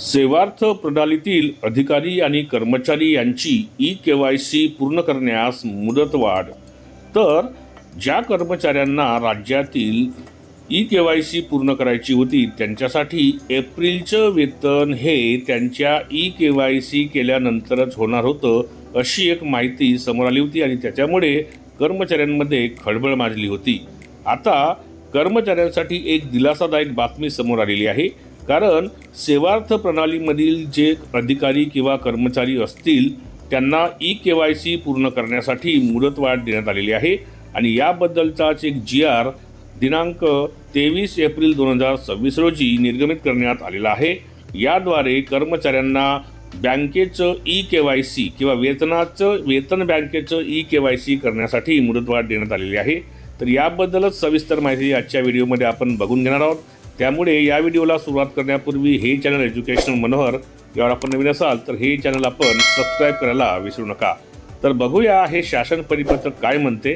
सेवार्थ प्रणालीतील अधिकारी आणि कर्मचारी यांची ई-केवायसी पूर्ण करण्यास मुदतवाढ। तर ज्या कर्मचाऱ्यांना राज्यातील ई-केवायसी पूर्ण करायची होती त्यांच्यासाठी एप्रिलचं वेतन हे त्यांच्या ई-केवायसी केल्यानंतरच होणार होतं अशी एक माहिती समोर आली होती आणि त्याच्यामुळे कर्मचाऱ्यांमध्ये खळबळ माजली होती। आता कर्मचाऱ्यांसाठी एक दिलासादायक बातमी समोर आलेली आहे, कारण सेवार्थ प्रणालीमधील जे अधिकारी किंवा कर्मचारी असतील त्यांना ई-केवायसी पूर्ण करण्यासाठी मुदतवाढ देण्यात आलेली आहे आणि याबद्दलचाच एक GR दिनांक 23 एप्रिल 2026 रोजी निर्गमित करण्यात आलेला आहे। याद्वारे कर्मचाऱ्यांना बँकेचं ई-केवायसी किंवा वेतन बँकेचं ई-केवायसी करण्यासाठी मुदतवाढ देण्यात आलेली आहे। तर याबद्दलच सविस्तर माहिती आजच्या व्हिडिओमध्ये आपण बघून घेणार आहोत। त्यामुळे या व्हिडिओला सुरुवात करण्यापूर्वी हे चॅनल एज्युकेशनल मनोहर यावर आपण नवीन असाल तर हे चॅनल आपण सबस्क्राईब करायला विसरू नका। तर बघूया हे शासन परिपत्रक काय म्हणते।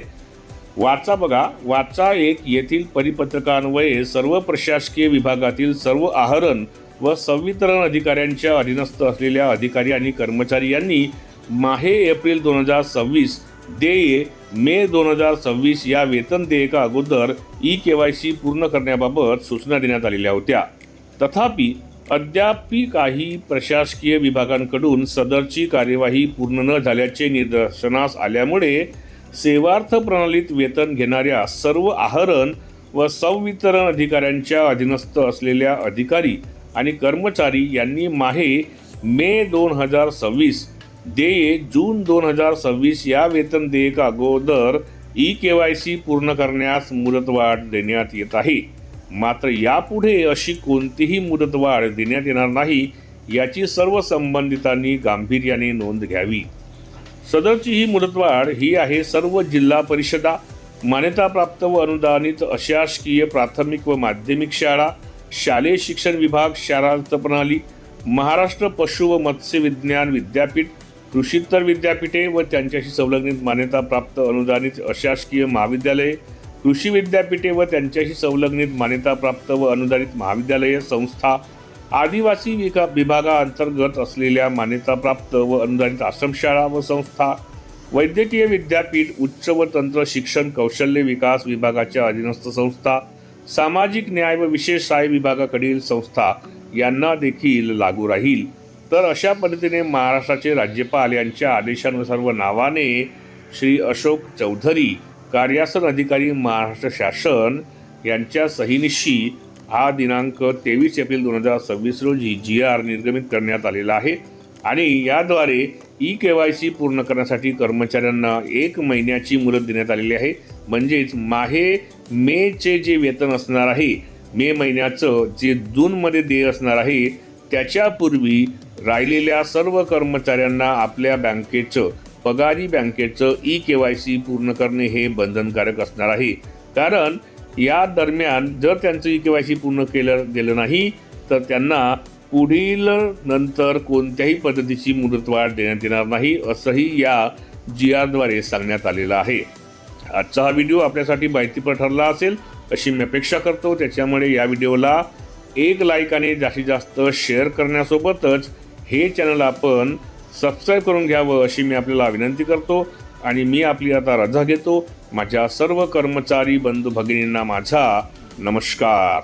वाचा एक येथील परिपत्रकान्वये सर्व प्रशासकीय विभागातील सर्व आहरण व संवितरण अधिकाऱ्यांच्या अधीनस्थ असलेल्या अधिकारी आणि कर्मचारी यांनी माहे एप्रिल 2026 देय मे 2026 या वेतन देयका अगोदर ई-केवायसी पूर्ण करण्याबाबत सूचना देण्यात आलेल्या होत्या। तथापि अद्याप काही प्रशासकीय विभागांकडून सदरची कार्यवाही पूर्ण न झाल्याचे निदर्शनास आल्यामुळे सेवार्थ प्रणालीत वेतन घेणाऱ्या सर्व आहरण व संवितरण अधिकाऱ्यांच्या अधीनस्थ असलेल्या अधिकारी आणि कर्मचारी यांनी माहे मे 2026 देय जून 2026 या वेतन देयका अगोदर ई-केवायसी पूर्ण करण्यास मुदतवाढ देण्यात येत आहे। मात्र यापुढे अशी कोणतीही मुदतवाढ देण्यात येणार नाही याची सर्व संबंधितांनी गांभीर्याने नोंद घ्यावी। सदरची ही मुदतवाढ ही आहे सर्व जिल्हा परिषदा, मान्यताप्राप्त व अनुदानित अशासकीय प्राथमिक व माध्यमिक शाळा, शालेय शिक्षण विभाग, शालार्थ प्रणाली, महाराष्ट्र पशु व मत्स्य विज्ञान विद्यापीठ, कृषीतर विद्यापीठे व त्यांच्याशी संलग्नित मान्यताप्राप्त अनुदानित अशासकीय महाविद्यालये, कृषी विद्यापीठे व त्यांच्याशी संलग्नित मान्यताप्राप्त व अनुदानित महाविद्यालये संस्था, आदिवासी विभागाअंतर्गत असलेल्या मान्यताप्राप्त व अनुदानित आश्रमशाळा व संस्था, वैद्यकीय विद्यापीठ, उच्च व तंत्र शिक्षण कौशल्य विकास विभागाच्या अधीनस्थ संस्था, सामाजिक न्याय व विशेष सहाय्य विभागाकडील संस्था यांना देखील लागू राहील। तर अशा पद्धतीने महाराष्ट्राचे राज्यपाल यांच्या आदेशानुसार व नावाने श्री अशोक चौधरी कार्यासन अधिकारी महाराष्ट्र शासन यांच्या सहीनिशी हा दिनांक 23 एप्रिल 2026 रोजी GR निर्गमित करण्यात आलेला आहे आणि याद्वारे ई-केवायसी पूर्ण करण्यासाठी कर्मचाऱ्यांना 1 महिन्याची मुदत देण्यात आलेली आहे। म्हणजेच मेचे जे वेतन असणार आहे, मे महिन्याचं जे जूनमध्ये देय असणार आहे त्याच्यापूर्वी राहिलेल्या सर्व कर्मचाऱ्यांना आपल्या पगारी बँकेचं ई-केवायसी पूर्ण करणे हे बंधनकारक असणार आहे। कारण या दरम्यान जर त्यांचं ई-केवायसी पूर्ण केलं गेलं नाही तर त्यांना पुढील नंतर कोणत्याही पद्धतीची मुदतवाढ देण्यात येणार नाही असंही या GRद्वारे सांगण्यात आलेलं आहे। आजचा हा व्हिडिओ आपल्यासाठी माहितीपूर्ण ठरला असेल अशी मी अपेक्षा करतो। त्याच्यामुळे या व्हिडिओला एक लाईक आणि जास्तीत जास्त शेअर करण्यासोबतच हे चॅनल आपण सबस्क्राईब करून घ्यावं अशी मी आपल्याला विनंती करतो आणि मी आपली आता रजा घेतो। माझ्या सर्व कर्मचारी बंधू भगिनींना माझा नमस्कार।